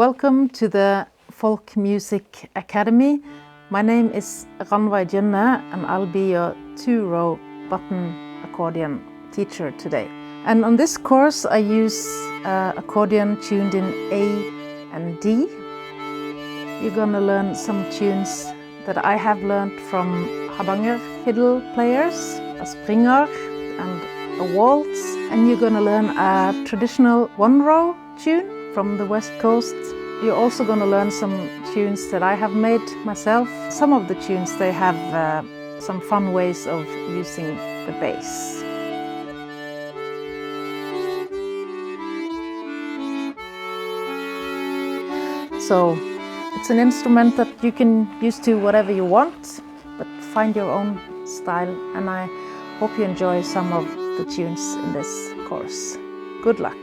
Welcome to the Folk Music Academy. My name is Rannveig Djønne and I'll be your two-row button accordion teacher today. And on this course I use accordion tuned in A and D. You're gonna learn some tunes that I have learned from Hardanger fiddle players, a springer and a waltz. And you're gonna learn a traditional one-row tune from the West Coast. You're also gonna learn some tunes that I have made myself. Some of the tunes, they have some fun ways of using the bass. So it's an instrument that you can use to whatever you want, but find your own style, and I hope you enjoy some of the tunes in this course. Good luck!